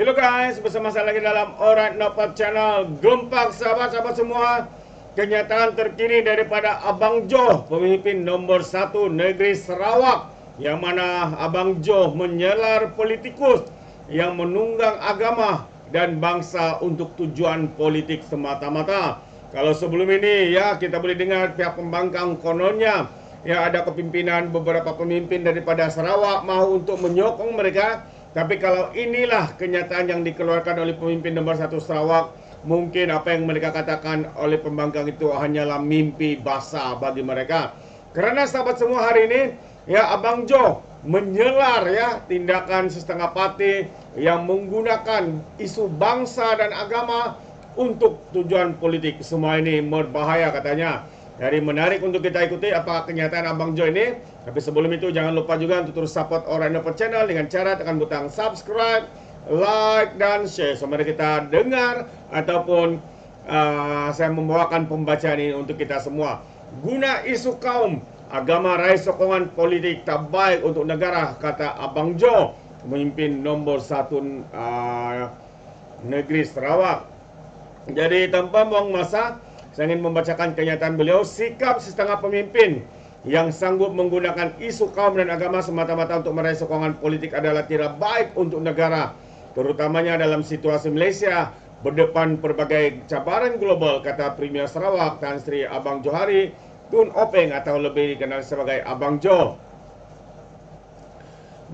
Hello guys, bersama saya lagi dalam Alright Nopat Channel. Gempak sahabat-sahabat semua. Kenyataan terkini daripada Abang Jo, pemimpin nomor 1 negeri Sarawak, yang mana Abang Jo menyelar politikus yang menunggang agama dan bangsa untuk tujuan politik semata-mata. Kalau sebelum ini ya kita boleh dengar pihak pembangkang kononnya ya ada kepimpinan beberapa pemimpin daripada Sarawak mahu untuk menyokong mereka. Tapi kalau inilah kenyataan yang dikeluarkan oleh pemimpin nomor 1 Sarawak, mungkin apa yang mereka katakan oleh pembangkang itu hanyalah mimpi basah bagi mereka. Karena sahabat semua, hari ini ya Abang Jo menyelar ya tindakan setengah pati yang menggunakan isu bangsa dan agama untuk tujuan politik. Semua ini berbahaya katanya. Jadi menarik untuk kita ikuti apa kenyataan Abang Jo ini. Tapi sebelum itu jangan lupa juga untuk terus support Alright Nopat Channel dengan cara tekan butang subscribe, like, dan share. So mari kita dengar ataupun saya membawakan pembacaan ini untuk kita semua. Guna isu kaum, agama raih sokongan politik tak baik untuk negara, kata Abang Jo, pemimpin nomor 1 negeri Sarawak. Jadi tanpa buang masa, saya ingin membacakan kenyataan beliau. Sikap setengah pemimpin yang sanggup menggunakan isu kaum dan agama semata-mata untuk meraih sokongan politik adalah tidak baik untuk negara, terutamanya dalam situasi Malaysia berdepan berbagai cabaran global, kata Premier Sarawak Tan Sri Abang Johari Tun Openg atau lebih dikenal sebagai Abang Jo.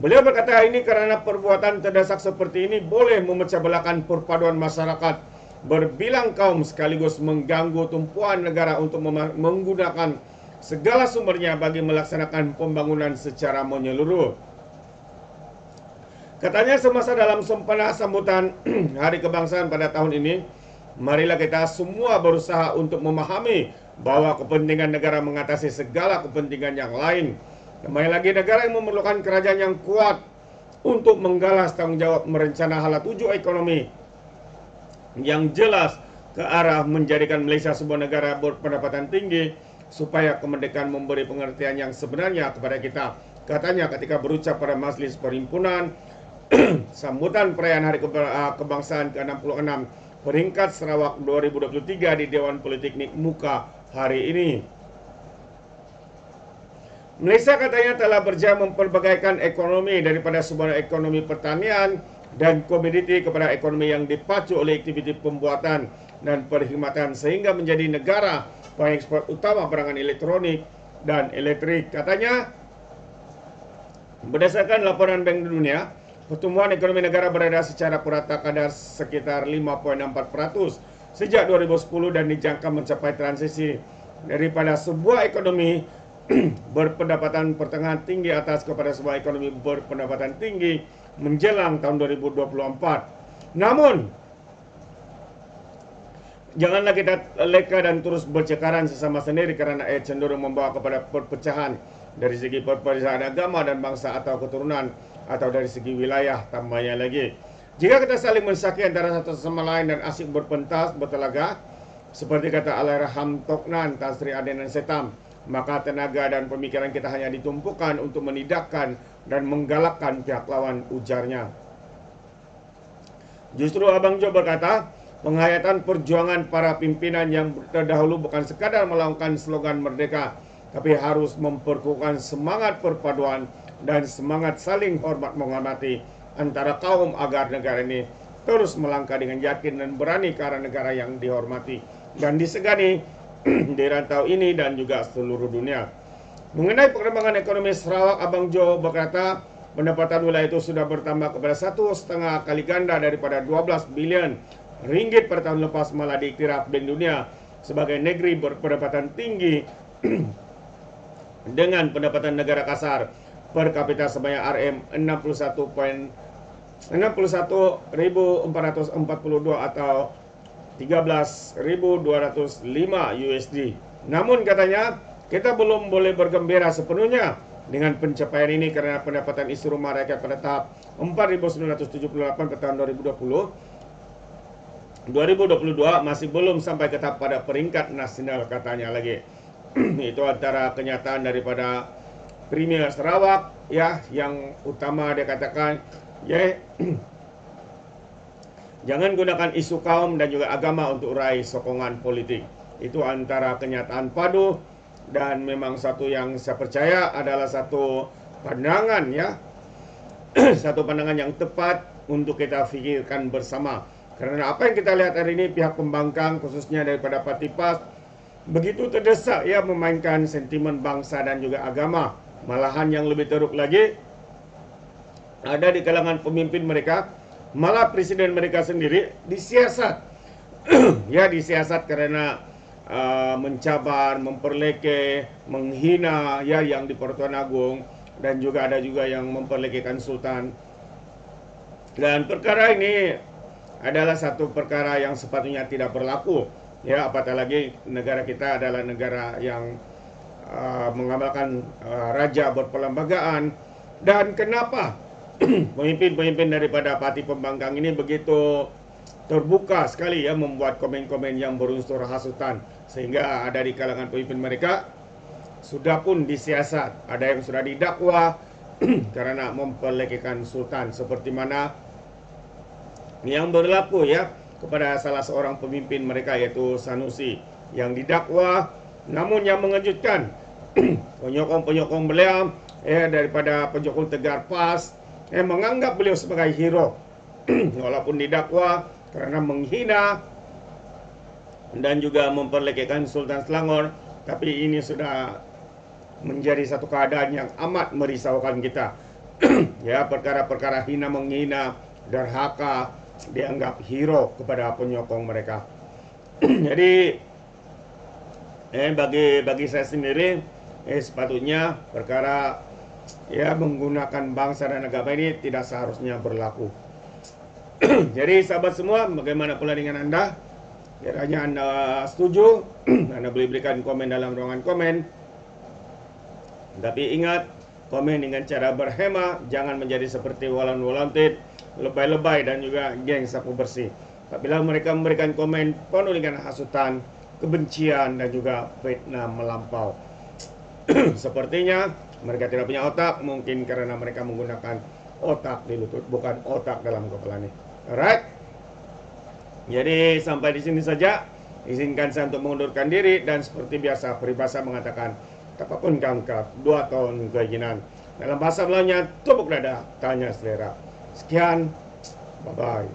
Beliau berkata ini karena perbuatan terdesak seperti ini boleh memecah belahkan perpaduan masyarakat berbilang kaum sekaligus mengganggu tumpuan negara untuk menggunakan segala sumbernya bagi melaksanakan pembangunan secara menyeluruh. Katanya semasa dalam sempena sambutan Hari Kebangsaan pada tahun ini, marilah kita semua berusaha untuk memahami bahwa kepentingan negara mengatasi segala kepentingan yang lain. Kembali lagi, negara yang memerlukan kerajaan yang kuat untuk menggalas tanggung jawab merencana hala tuju ekonomi yang jelas ke arah menjadikan Malaysia sebuah negara berpendapatan tinggi supaya kemerdekaan memberi pengertian yang sebenarnya kepada kita. Katanya ketika berucap pada Majlis Perhimpunan sambutan perayaan Hari Kebangsaan ke-66 peringkat Sarawak 2023 di Dewan Politeknik Muka hari ini. Malaysia katanya telah berjaya memperbagaikan ekonomi daripada sebuah ekonomi pertanian dan komoditi kepada ekonomi yang dipacu oleh aktiviti pembuatan dan perkhidmatan sehingga menjadi negara pengekspor utama barangan elektronik dan elektrik. Katanya, berdasarkan laporan Bank Dunia, pertumbuhan ekonomi negara berada secara purata kadar sekitar 5.4% sejak 2010 dan dijangka mencapai transisi daripada sebuah ekonomi berpendapatan pertengahan tinggi atas kepada sebuah ekonomi berpendapatan tinggi menjelang tahun 2024. Namun, janganlah kita leka dan terus bercekaran sesama sendiri karena cenderung membawa kepada perpecahan dari segi perbedaan agama dan bangsa atau keturunan atau dari segi wilayah tambahnya lagi. Jika kita saling mensaki antara satu sama lain dan asyik berpentas, bertelaga, seperti kata Allahyarham Toknan Tan Sri Adenan Setam, maka tenaga dan pemikiran kita hanya ditumpukan untuk menidakkan dan menggalakkan pihak lawan, ujarnya. Justru Abang Jo berkata, penghayatan perjuangan para pimpinan yang terdahulu bukan sekadar melakukan slogan merdeka, tapi harus memperkuatkan semangat perpaduan dan semangat saling hormat menghormati antara kaum agar negara ini terus melangkah dengan yakin dan berani ke arah negara yang dihormati dan disegani di rantau ini dan juga seluruh dunia. Mengenai perkembangan ekonomi Sarawak, Abang Jo berkata pendapatan wilayah itu sudah bertambah kepada 1,5 kali ganda daripada 12 bilion ringgit pada tahun lepas, malah diiktiraf Bank Dunia sebagai negeri berpendapatan tinggi dengan pendapatan negara kasar per kapita sebanyak RM61.442 atau 13.205 USD. Namun katanya, kita belum boleh bergembira sepenuhnya dengan pencapaian ini karena pendapatan isi rumah rakyat pada tahap 4.978 pada tahun 2022 masih belum sampai ke tahap pada peringkat nasional, katanya lagi. Itu antara kenyataan daripada Premier Sarawak ya, yang utama dia katakan ya Jangan gunakan isu kaum dan juga agama untuk raih sokongan politik. Itu antara kenyataan padu dan memang satu yang saya percaya adalah satu pandangan ya. Satu pandangan yang tepat untuk kita fikirkan bersama. Karena apa yang kita lihat hari ini, pihak pembangkang khususnya daripada Parti PAS begitu terdesak ya memainkan sentimen bangsa dan juga agama. Malahan yang lebih teruk lagi, ada di kalangan pemimpin mereka, malah presiden mereka sendiri disiasat. Ya, disiasat karena mencabar, memperleke, menghina ya yang di Pertuan Agung, dan juga ada juga yang memperlekekan Sultan. Dan perkara ini adalah satu perkara yang sepatutnya tidak berlaku. Ya, apatah lagi negara kita adalah negara yang mengamalkan raja berperlembagaan. Dan kenapa pemimpin-pemimpin daripada parti pembangkang ini begitu terbuka sekali ya membuat komen-komen yang berunsur hasutan, sehingga ada di kalangan pemimpin mereka sudah pun disiasat, ada yang sudah didakwa karena memperlekekan Sultan, seperti mana yang berlaku ya kepada salah seorang pemimpin mereka yaitu Sanusi yang didakwa. Namun yang mengejutkan, penyokong-penyokong beliau daripada penyokong Tegar PAS menganggap beliau sebagai hero walaupun didakwa karena menghina dan juga memperlekekan Sultan Selangor. Tapi ini sudah menjadi satu keadaan yang amat merisaukan kita. Ya, perkara-perkara hina menghina, derhaka dianggap hero kepada penyokong mereka. Jadi bagi saya sendiri sepatutnya perkara ya menggunakan bangsa dan agama ini tidak seharusnya berlaku. Jadi sahabat semua, bagaimana pula dengan Anda? Kiranya Anda setuju, Anda boleh berikan komen dalam ruangan komen. Tapi ingat, komen dengan cara berhema, jangan menjadi seperti Walan Walantit, lebay-lebay dan juga geng sapu bersih. Apabila mereka memberikan komen penuh dengan hasutan, kebencian dan juga fitnah melampau. Sepertinya mereka tidak punya otak, mungkin karena mereka menggunakan otak di lutut, bukan otak dalam kepala nih. Alright. Jadi sampai di sini saja. Izinkan saya untuk mengundurkan diri, dan seperti biasa peribahasa mengatakan, apapun kangkap 2 tahun keinginan. Dalam bahasa Melayunya, tepuk dada, tanya selera. Sekian, bye-bye.